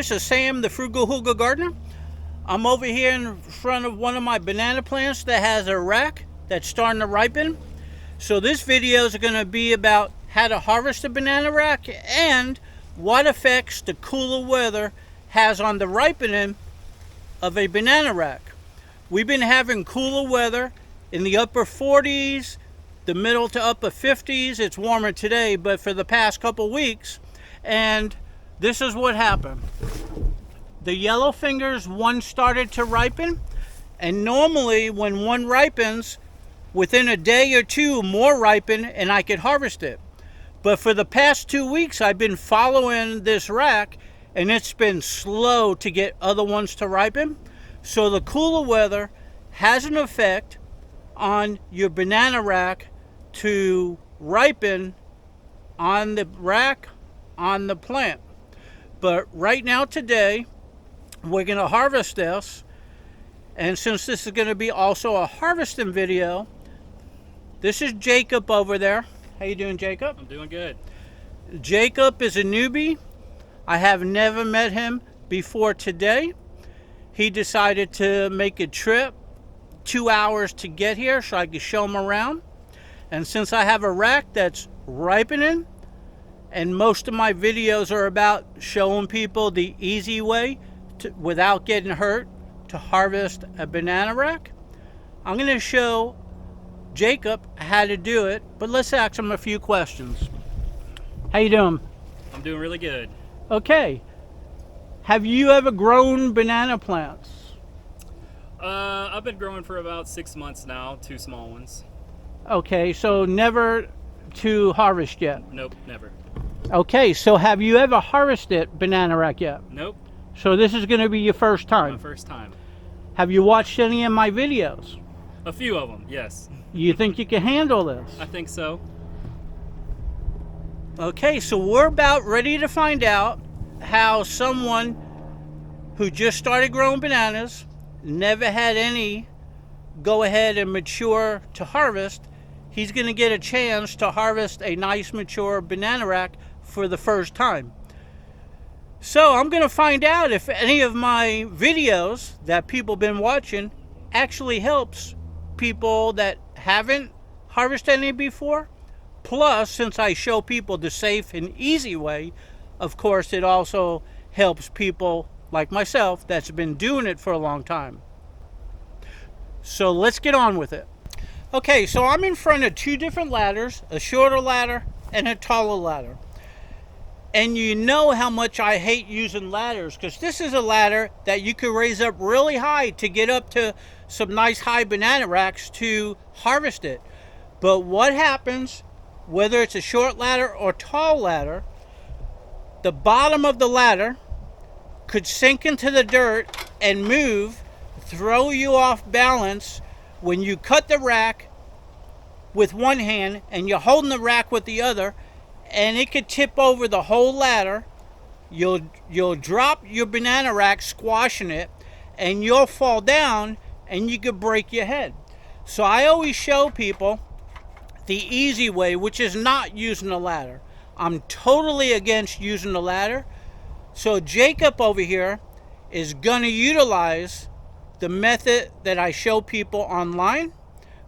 this is Sam, the Frugal Hugel gardener. I'm over here in front of one of my banana plants that has a rack that's starting to ripen. So this video is going to be about how to harvest a banana rack and what effects the cooler weather has on the ripening of a banana rack. We've been having cooler weather in the upper 40s, the middle to upper 50s. It's warmer today, but for the past couple weeks, and this is what happened. The yellow fingers, one started to ripen, and normally when one ripens, within a day or two more ripen and I could harvest it. But for the past 2 weeks I've been following this rack and it's been slow to get other ones to ripen. So the cooler weather has an effect on your banana rack to ripen on the rack, on the plant. But right now today we're going to harvest this, and since this is going to be also a harvesting video, this is Jacob over there. How you doing, Jacob? I'm doing good. Jacob is a newbie. I have never met him before today. He decided to make a trip 2 hours to get here so I could show him around. And since I have a rack that's ripening, and most of my videos are about showing people the easy way to, without getting hurt, to harvest a banana rack, I'm going to show Jacob how to do it, but let's ask him a few questions. How you doing? I'm doing really good. Okay. Have you ever grown banana plants? I've been growing for about 6 months now, 2 small ones. Okay, so never to harvest yet? Nope, never. Okay, so have you ever harvested banana rack yet? Nope. So this is going to be your first time? My first time. Have you watched any of my videos? A few of them, yes. You think you can handle this? I think so. Okay, so we're about ready to find out how someone who just started growing bananas, never had any go ahead and mature to harvest, he's going to get a chance to harvest a nice mature banana rack for the first time. So I'm going to find out if any of my videos that people have been watching actually helps people that haven't harvested any before. Plus, since I show people the safe and easy way, of course it also helps people like myself that's been doing it for a long time. So let's get on with it. Okay, so I'm in front of 2 different ladders, a shorter ladder and a taller ladder. And you know how much I hate using ladders, because this is a ladder that you can raise up really high to get up to some nice high banana racks to harvest it. But what happens, whether it's a short ladder or tall ladder, the bottom of the ladder could sink into the dirt and move, throw you off balance when you cut the rack with one hand and you're holding the rack with the other, and it could tip over the whole ladder. You'll drop your banana rack, squashing it, and you'll fall down and you could break your head. So I always show people the easy way, which is not using a ladder. I'm totally against using a ladder. So Jacob over here is going to utilize the method that I show people online,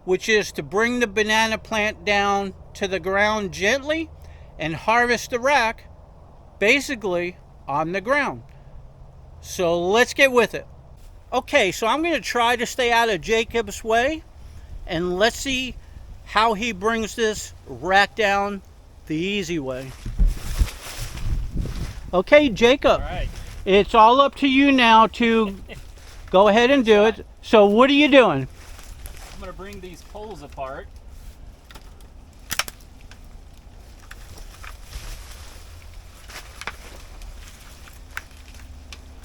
which is to bring the banana plant down to the ground gently and harvest the rack basically on the ground. So let's get with it. Okay, so I'm going to try to stay out of Jacob's way, and let's see how he brings this rack down the easy way. Okay, Jacob, All right. it's all up to you now to go ahead and do it. So what are you doing? I'm going to bring these poles apart.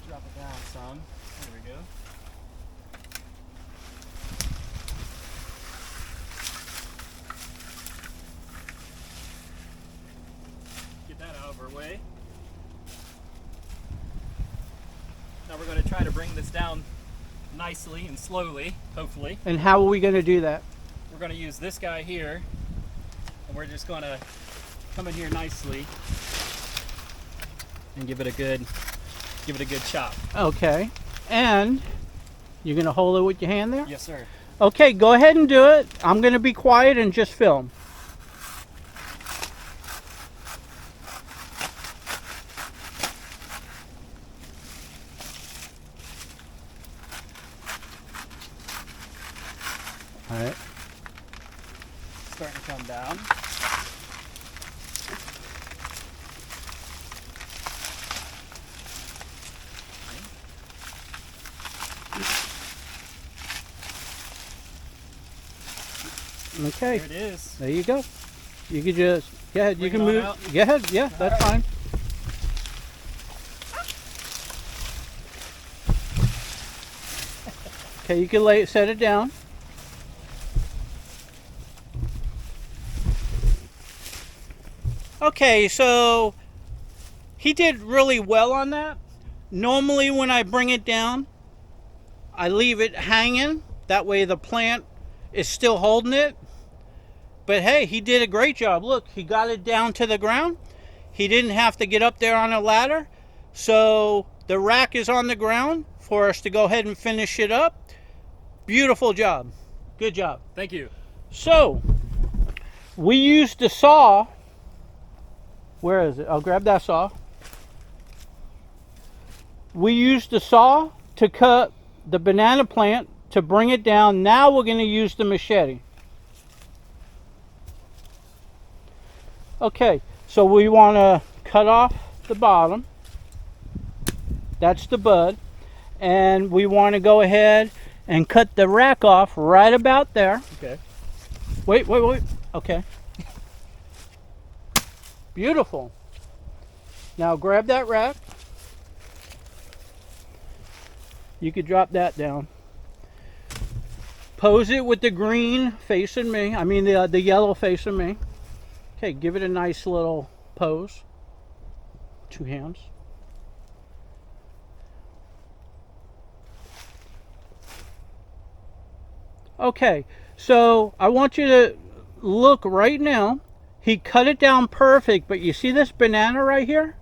Drop it down some. There we go. Get that out of our way. Now we're going to try to bring this down nicely and slowly, hopefully. And how are we going to do that? We're going to use this guy here, and we're just going to come in here nicely and give it a good give it a good chop. Okay. And you're going to hold it with your hand there? Yes, sir. Okay, go ahead and do it. I'm going to be quiet and just film. All right. Starting to come down. Okay. There it is. There you go. You can just, go ahead, you Bring can it on move. out? Go ahead, yeah, that's fine. Okay, you can set it down. Okay, so he did really well on that. Normally when I bring it down, I leave it hanging. That way the plant is still holding it. But hey, he did a great job. Look, he got it down to the ground. He didn't have to get up there on a ladder. So the rack is on the ground for us to go ahead and finish it up. Beautiful job. Good job. Thank you. So we used the saw. Where is it? I'll grab that saw. We used the saw to cut the banana plant to bring it down. Now we're going to use the machete. Okay, so we want to cut off the bottom. That's the bud. And we want to go ahead and cut the rack off right about there. Okay. Wait. Okay. Beautiful. Now grab that rack. You could drop that down. Pose it with the green facing me. I mean the yellow facing me. Okay, give it a nice little pose. 2 hands. Okay, so I want you to look right now. He cut it down perfect, but you see this banana right here?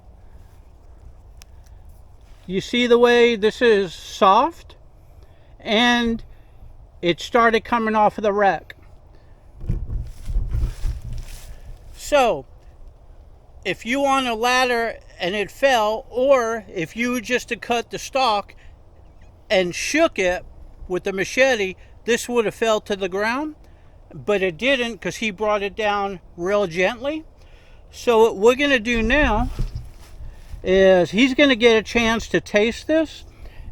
You see the way this is soft? And it started coming off of the rack. So, if you on a ladder and it fell, or if you were just to cut the stalk and shook it with the machete, this would have fell to the ground, but it didn't because he brought it down real gently. So what we're going to do now is he's going to get a chance to taste this.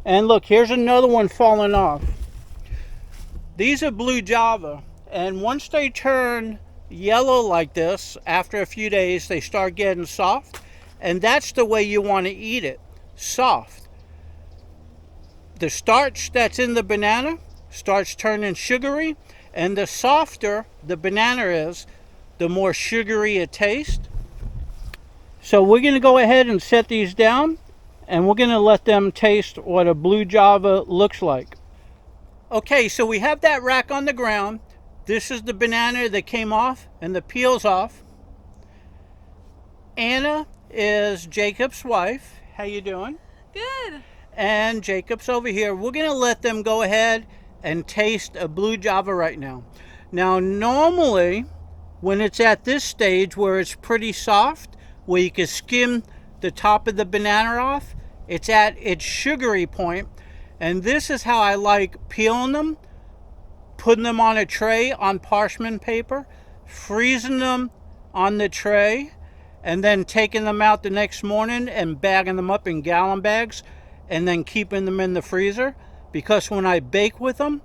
And look, here's another one falling off. These are blue Java, and once they turn yellow like this, after a few days they start getting soft, and that's the way you want to eat it, soft. The starch that's in the banana starts turning sugary, and the softer the banana is, the more sugary it tastes. So we're going to go ahead and set these down, and we're going to let them taste what a blue Java looks like. Okay, so we have that rack on the ground. This is the banana that came off and the peel's off. Anna is Jacob's wife. How you doing? Good. And Jacob's over here. We're going to let them go ahead and taste a blue Java right now. Now, normally, when it's at this stage where it's pretty soft, where you can skim the top of the banana off, it's at its sugary point. And this is how I like peeling them, putting them on a tray on parchment paper, freezing them on the tray, and then taking them out the next morning and bagging them up in gallon bags and then keeping them in the freezer. Because when I bake with them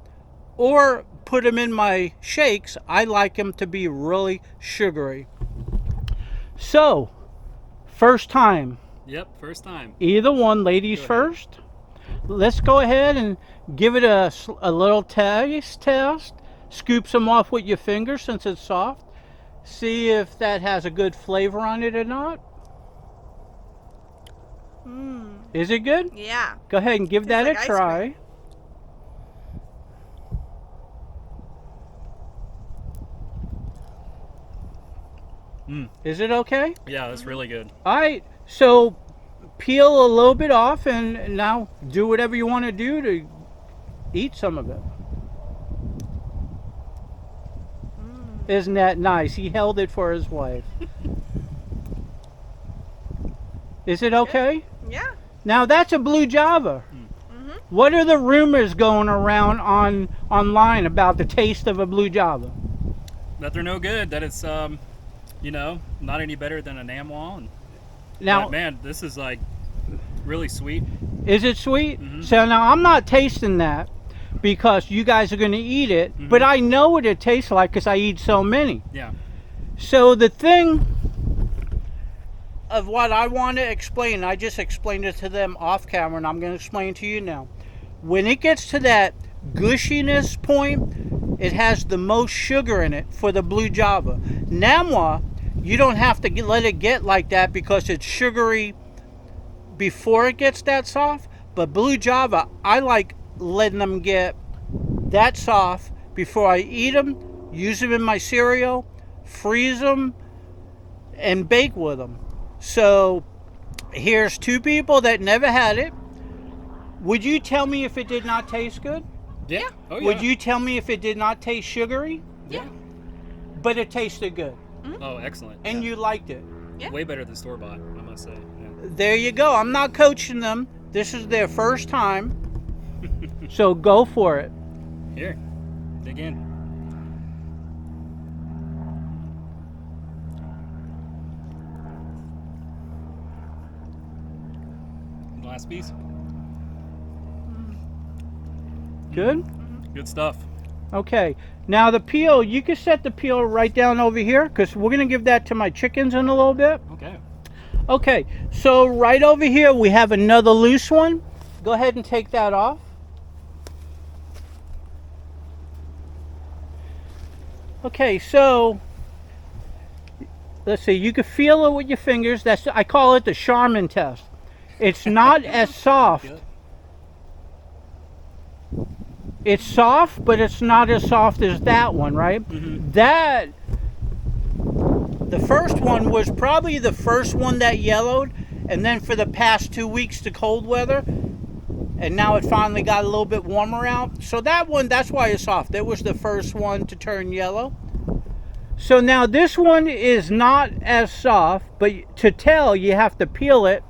or put them in my shakes, I like them to be really sugary. So, first time. Yep, first time. Either one, ladies first. Let's go ahead and give it a little taste test. Scoop some off with your fingers since it's soft. See if that has a good flavor on it or not. Is it good? Yeah. Go ahead and give that like a ice try. Is it okay? Yeah, that's really good. All right. So peel a little bit off, and now do whatever you want to do to eat some of it. Isn't that nice? He held it for his wife. Is it okay? Yeah. Now that's a blue Java. What are the rumors going around online about the taste of a blue Java? That they're no good. That it's you know, not any better than an Amwal. And Now, but, man, this is like really sweet. is it sweet? So now I'm not tasting that because you guys are going to eat it, but I know what it tastes like because I eat so many. Yeah. So the thing of what I want to explain, I just explained it to them off camera, and I'm going to explain it to you now. When it gets to that gushiness point, it has the most sugar in it for the blue Java. Namwa, you don't have to let it get like that because it's sugary before it gets that soft. But blue Java, I like letting them get that soft before I eat them, use them in my cereal, freeze them, and bake with them. So here's two people that never had it. Would you tell me if it did not taste good? Yeah. Oh yeah. Would you tell me if it did not taste sugary? Yeah. But it tasted good. Oh, excellent. And yeah. you liked it. Yeah. Way better than store bought, I must say. Yeah. There you go. I'm not coaching them. This is their first time. So go for it. Here, dig in. Last piece. Good? Good stuff. Okay. Now the peel, you can set the peel right down over here because we're going to give that to my chickens in a little bit. Okay. Okay. So right over here we have another loose one. Go ahead and take that off. Okay, so let's see. You can feel it with your fingers. I call it the Charmin test. It's not as soft. It's soft, but it's not as soft as that one, right? The first one was probably the first one that yellowed, and then for the past 2 weeks the cold weather, and now it finally got a little bit warmer out. So that one, that's why it's soft. It was the first one to turn yellow. So now this one is not as soft, but to tell, you have to peel it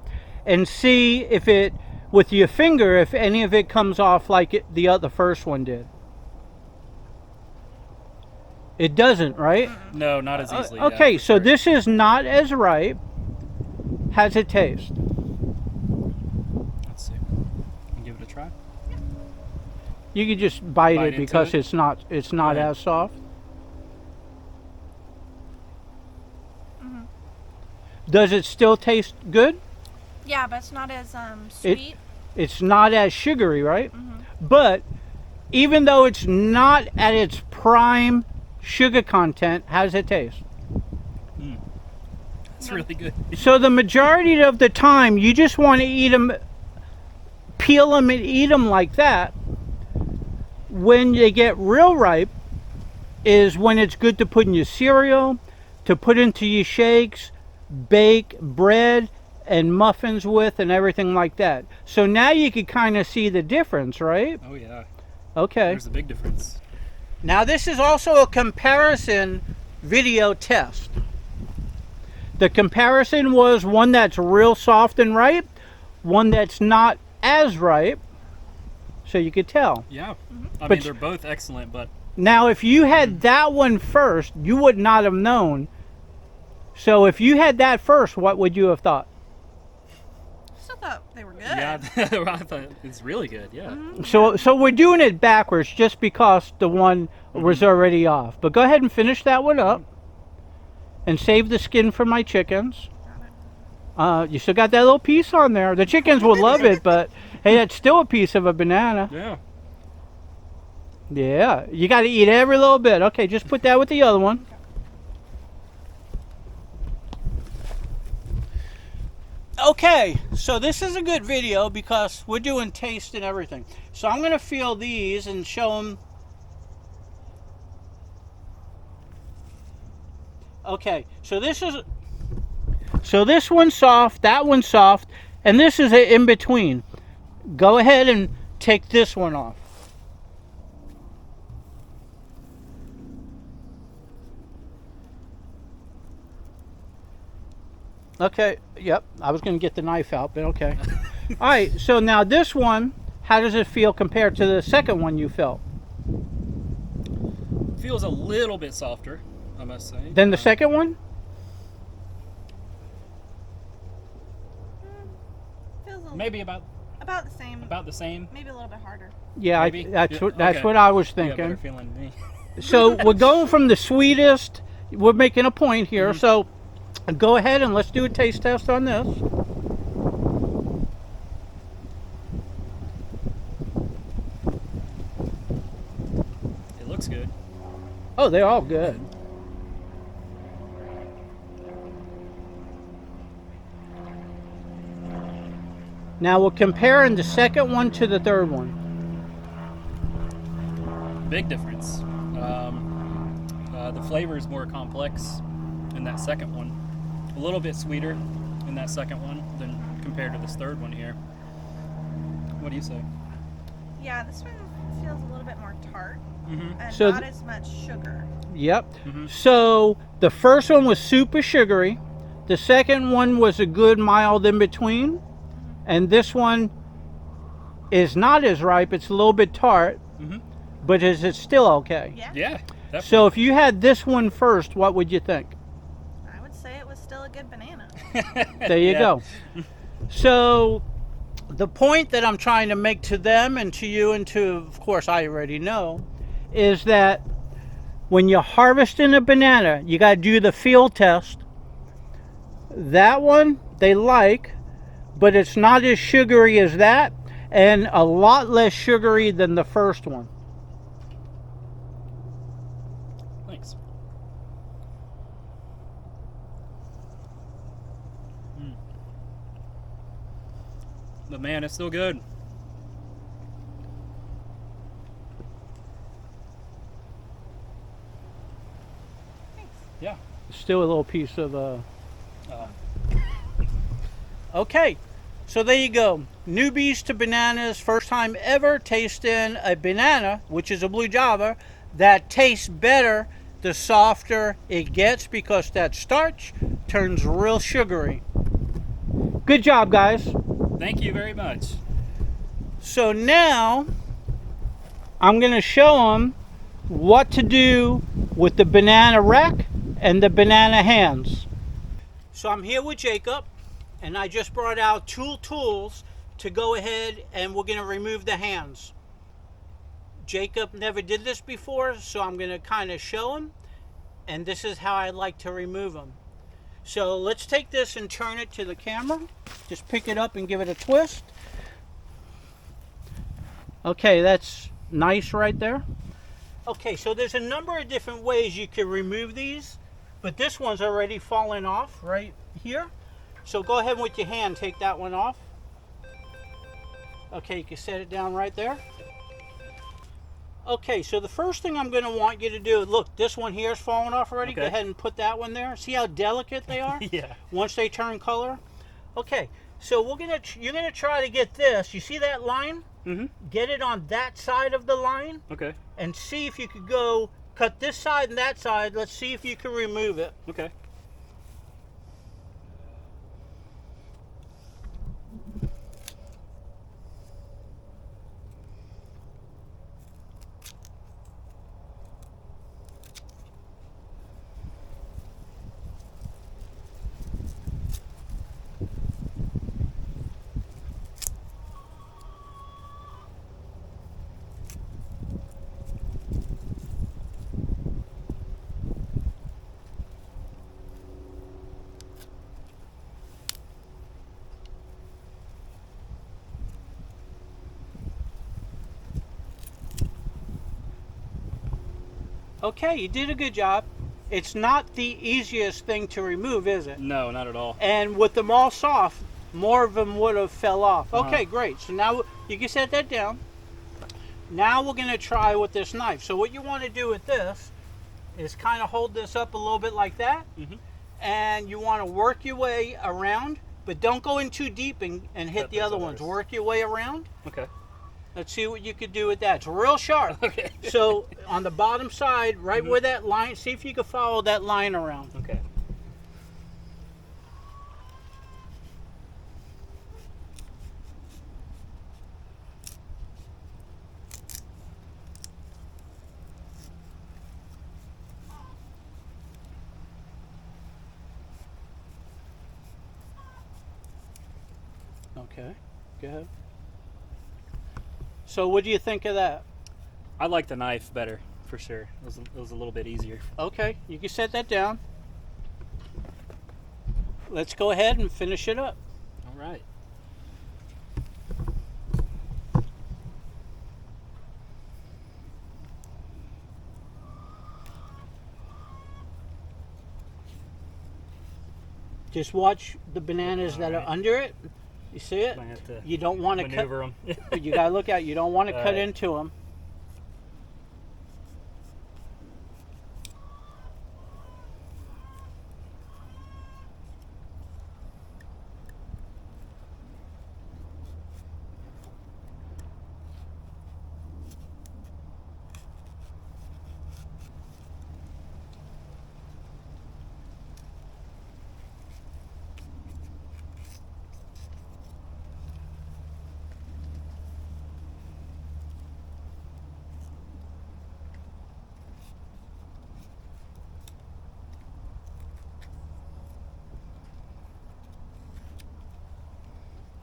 and see if it, with your finger, if any of it comes off like the first one did. It doesn't, right? No, not as easily. Okay, yeah, for so sure. this is not as ripe. How's it taste? Let's see. Give it a try. You can just bite it into because it? it's not ahead. as soft. Does it still taste good? Yeah, but it's not as sweet. It's not as sugary, right? But even though it's not at its prime sugar content, how does it taste? It's really good. So the majority of the time, you just want to eat them, peel them and eat them like that. When they get real ripe is when it's good to put in your cereal, to put into your shakes, bake bread and muffins with, and everything like that. So now you can kind of see the difference, right? Oh yeah. Okay. There's a big difference. Now this is also a comparison video test. The comparison was one that's real soft and ripe, one that's not as ripe, so you could tell. Yeah. I But- mean, they're both excellent, but Now if you had that one first, you would not have known. So if you had that first, what would you have thought? Still thought they were good. yeah, I thought it's really good. Yeah. So we're doing it backwards just because the one was already off. But go ahead and finish that one up. And save the skin for my chickens. You still got that little piece on there. The chickens will love it, but hey, that's still a piece of a banana. Yeah. Yeah, you got to eat every little bit. Okay, just put that with the other one. Okay, so this is a good video because we're doing taste and everything. So I'm going to feel these and show them. Okay, so this one's soft, that one's soft, And this is an in between. Go ahead and take this one off. Okay, yep, I was going to get the knife out, but okay. All right, so now this one, how does it feel compared to the second one you felt? Feels a little bit softer, I must say. Then the second one? Feels a little, Maybe about about the same. the same. Maybe a little bit harder. Yeah, Maybe? that's Yeah, that's okay. what I was You got a better thinking. feeling than me. So we're going from the sweetest. We're making a point here. So go ahead and let's do a taste test on this. It looks good. Oh, they're all good. Now we're comparing the second one to the third one. Big difference. The flavor is more complex in that second one. A little bit sweeter in that second one than compared to this third one here. What do you say? Yeah, this one feels a little bit more tart and So not as much sugar. Yep. So the first one was super sugary. The second one was a good mild in between. And this one is not as ripe. It's a little bit tart. But is it still okay? Yeah. Yeah, definitely. So if you had this one first, what would you think? I would say it was still a good banana. There you Yeah. go. So the point that I'm trying to make to them and to you and to, of course, I already know, is that when you're harvesting a banana, you got to do the field test. That one they like, but it's not as sugary as that and a lot less sugary than the first one. Thanks. But man, it's still good. Yeah. Still a little piece of Okay, so there you go. Newbies to bananas, first time ever tasting a banana, which is a blue java, that tastes better the softer it gets because that starch turns real sugary. Good job, guys. Thank you very much. So now I'm going to show them what to do with the banana rack and the banana hands. So I'm here with Jacob, and I just brought out tools to go ahead and we're going to remove the hands. Jacob never did this before, so I'm going to kind of show him, and this is how I like to remove them. So let's take this and turn it to the camera. Just pick it up and give it a twist. Okay, that's nice right there. Okay, so there's a number of different ways you can remove these, but this one's already fallen off right here. So go ahead with your hand, take that one off. Okay, you can set it down right there. Okay, so the first thing I'm going to want you to do, look, this one here is falling off already. Okay. Go ahead and put that one there. See how delicate they are? Yeah. Once they turn color. Okay, so you're gonna try to get this. You see that line? Get it on that side of the line, Okay. and see if you could go cut this side and that side. Let's see if you can remove it. Okay. Okay, you did a good job. It's not the easiest thing to remove, is it? No, not at all. And with them all soft, more of them would have fell off. Uh-huh. Okay, great. So now you can set that down. Now we're going to try with this knife. So what you want to do with this is kind of hold this up a little bit like that. And you want to work your way around but don't go in too deep and hit Cut the those other ones. others. Work your way around. Okay. Let's see what you could do with that. It's real sharp. Okay. So on the bottom side, right where that line, see if you can follow that line around. Okay. Okay, go ahead. So what do you think of that? I like the knife better, for sure. It was a little bit easier. Okay, you can set that down. Let's go ahead and finish it up. All right. Just watch the bananas that are Alright. under it. You see it? Might have to You don't want to cut. maneuver them. You gotta look out. You don't want to cut Alright. into them.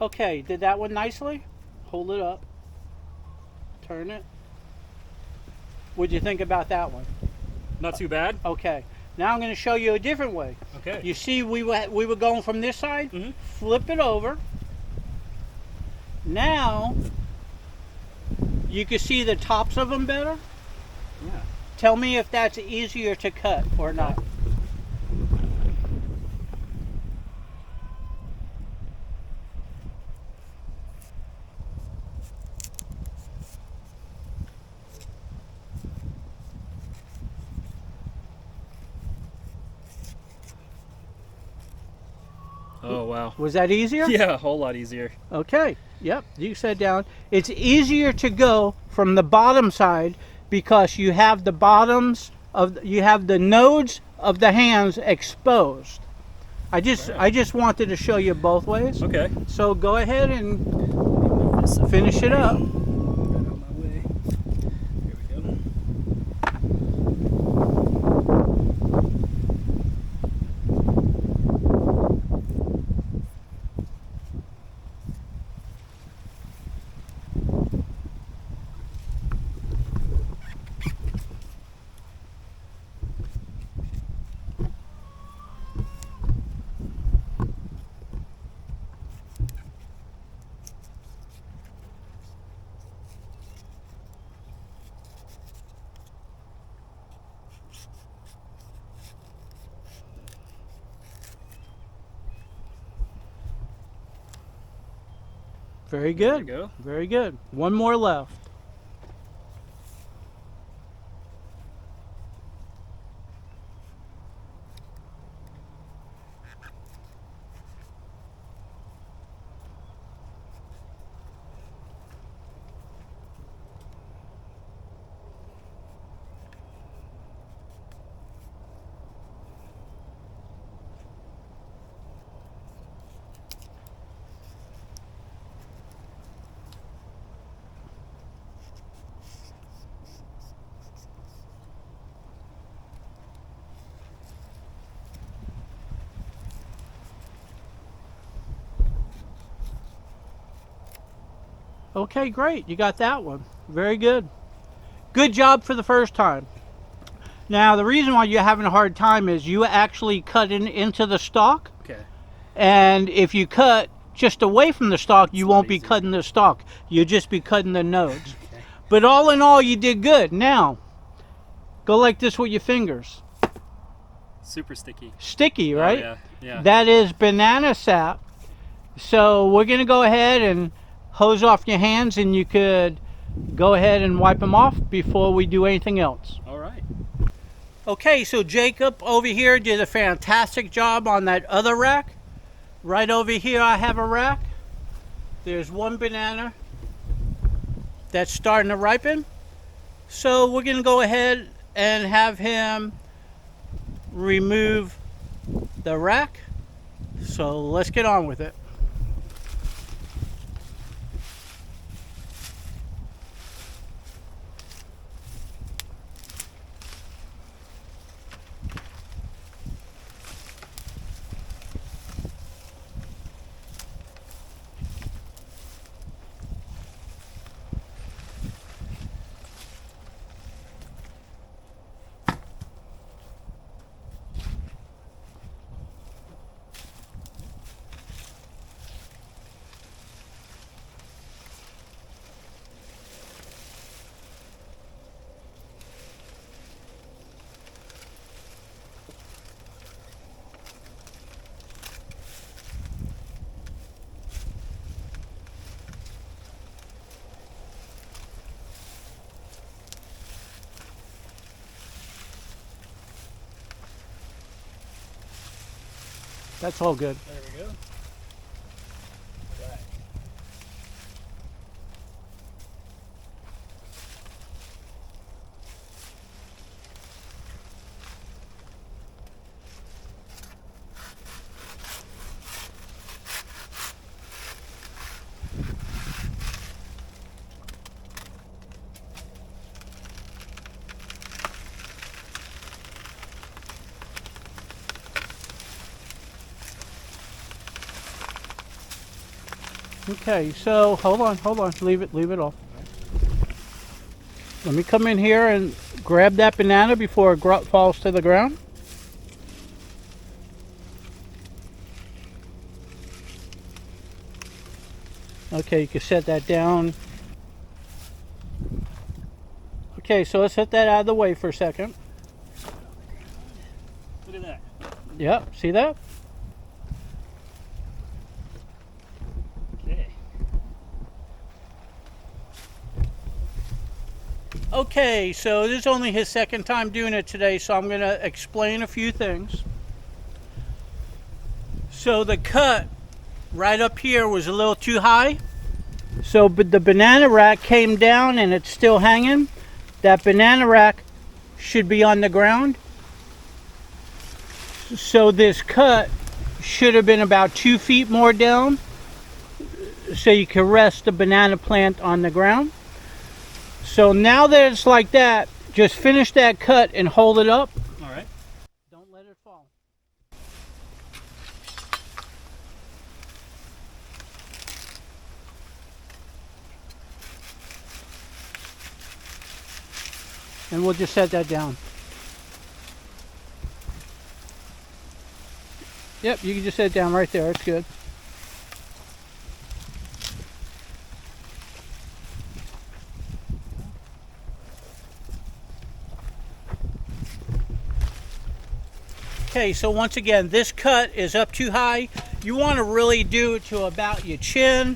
Okay, did that one nicely? Hold it up. Turn it. What'd you think about that one? Not too bad. Okay. Now I'm going to show you a different way. Okay. You see we were going from this side? Mhm. Flip it over. Now you can see the tops of them better. Yeah. Tell me if that's easier to cut or not. Oh wow. Was that easier? Yeah, a whole lot easier. Okay. Yep. You said down. It's easier to go from the bottom side because you have the bottoms of you have the nodes of the hands exposed. I just wanted to show you both ways. Okay. So go ahead and Move this up. finish it up. Get out of my way. There we go. Very There good. you go. Very good. One more left. Okay, great. You got that one. Very good. Good job for the first time. Now, the reason why you're having a hard time is you actually cut into the stalk. Okay. And if you cut just away from the stalk, you It's a lot won't be easier. cutting the stalk. You'll just be cutting the nodes. Okay. But all in all, you did good. Now, go like this with your fingers. Super sticky. Sticky, right? Oh, yeah. Yeah. That is banana sap. So we're going to go ahead and hose off your hands, and you could go ahead and wipe them off before we do anything else. All right. Okay, so Jacob over here did a fantastic job on that other rack. Right over here I have a rack. There's one banana that's starting to ripen. So we're gonna go ahead and have him remove the rack. So let's get on with it. That's all good. There we go. Right. Okay, so hold on, leave it off. Let me come in here and grab that banana before it falls to the ground. Okay, you can set that down. Okay, so let's set that out of the way for a second. Look at that. Yep, see that? Okay. Okay, so this is only his second time doing it today, so I'm going to explain a few things. So the cut right up here was a little too high. So but the banana rack came down and it's still hanging. That banana rack should be on the ground. So this cut should have been about 2 feet more down, so you can rest the banana plant on the ground. So now that it's like that, just finish that cut and hold it up. All right. Don't let it fall. And we'll just set that down. Yep, you can just set it down right there. It's good. Okay, so once again, this cut is up too high. You want to really do it to about your chin.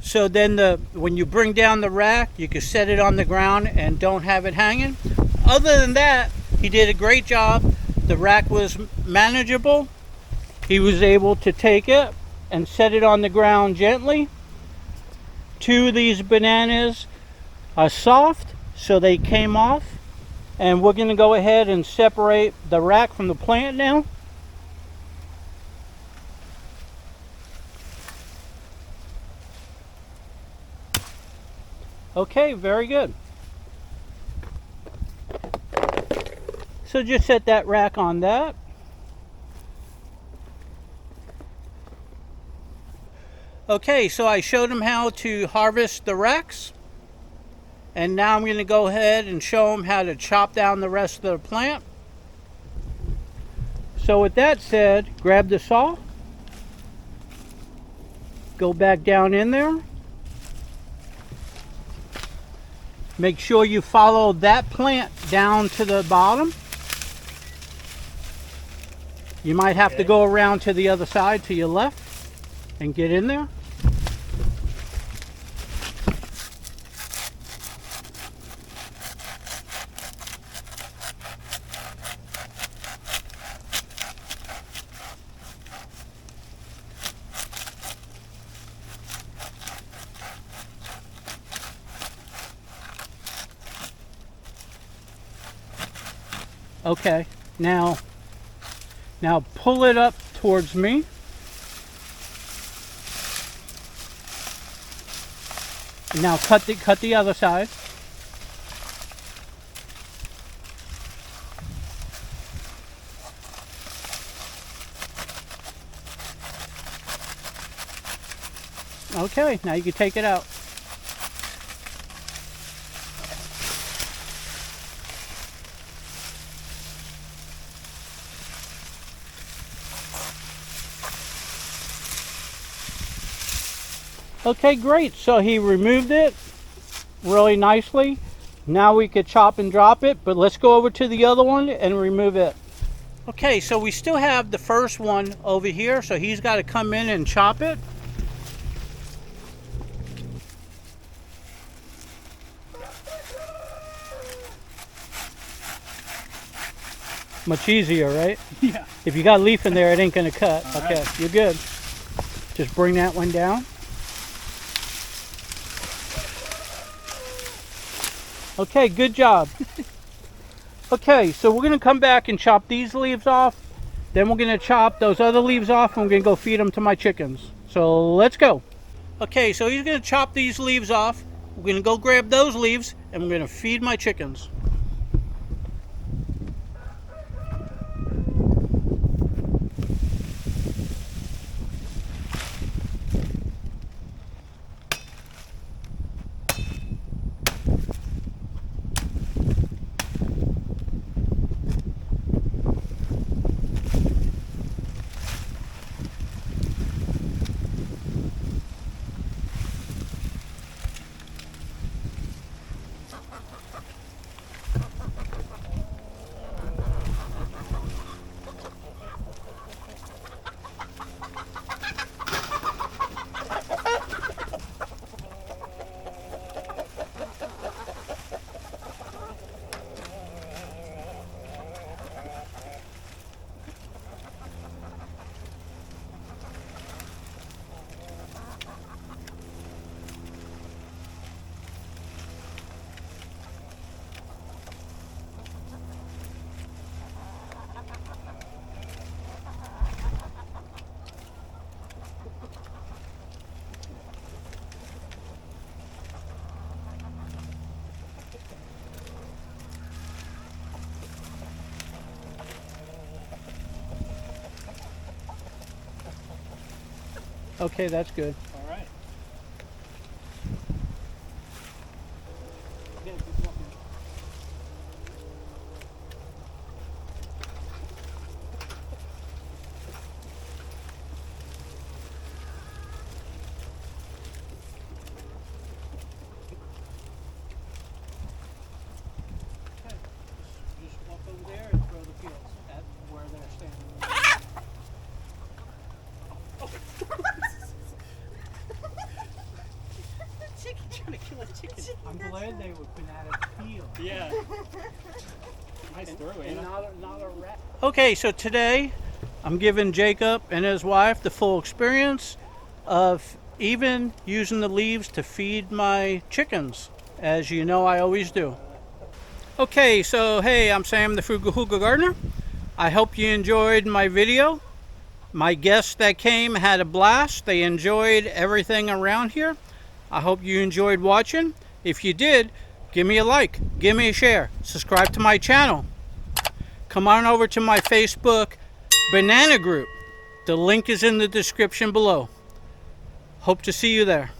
So then when you bring down the rack, you can set it on the ground and don't have it hanging. Other than that, he did a great job. The rack was manageable. He was able to take it and set it on the ground gently. 2 of these bananas are soft, so they came off. And we're going to go ahead and separate the rack from the plant now. Okay, very good. So just set that rack on that. Okay, so I showed him how to harvest the racks. And now I'm going to go ahead and show him how to chop down the rest of the plant. So with that said, grab the saw. Go back down in there. Make sure you follow that plant down to the bottom. You might have to go around to the other side to your left and get in there. Okay, now pull it up towards me. Now cut the other side. Okay, now you can take it out. Okay, great. So he removed it really nicely. Now we could chop and drop it, but let's go over to the other one and remove it. Okay, so we still have the first one over here, so he's got to come in and chop it. Much easier, right? Yeah. If you got leaf in there, it ain't gonna cut. Okay, you're good. Just bring that one down. Okay, good job. Okay, so we're gonna come back and chop these leaves off. Then we're gonna chop those other leaves off and we're gonna go feed them to my chickens. So let's go. Okay, so he's gonna chop these leaves off. We're gonna go grab those leaves and we're gonna feed my chickens. Okay, that's good. All right. Just walk over there and throw the peels at where they're standing. Chicken trying to kill a chicken. I'm glad they were banana peel. Yeah. Nice throw, And Anna. not a rat. Okay, so today I'm giving Jacob and his wife the full experience of even using the leaves to feed my chickens, as you know I always do. Okay, so hey, I'm Sam the Frugal Hugel Gardener. I hope you enjoyed my video. My guests that came had a blast. They enjoyed everything around here. I hope you enjoyed watching. If you did, give me a like, give me a share, subscribe to my channel. Come on over to my Facebook banana group. The link is in the description below. Hope to see you there.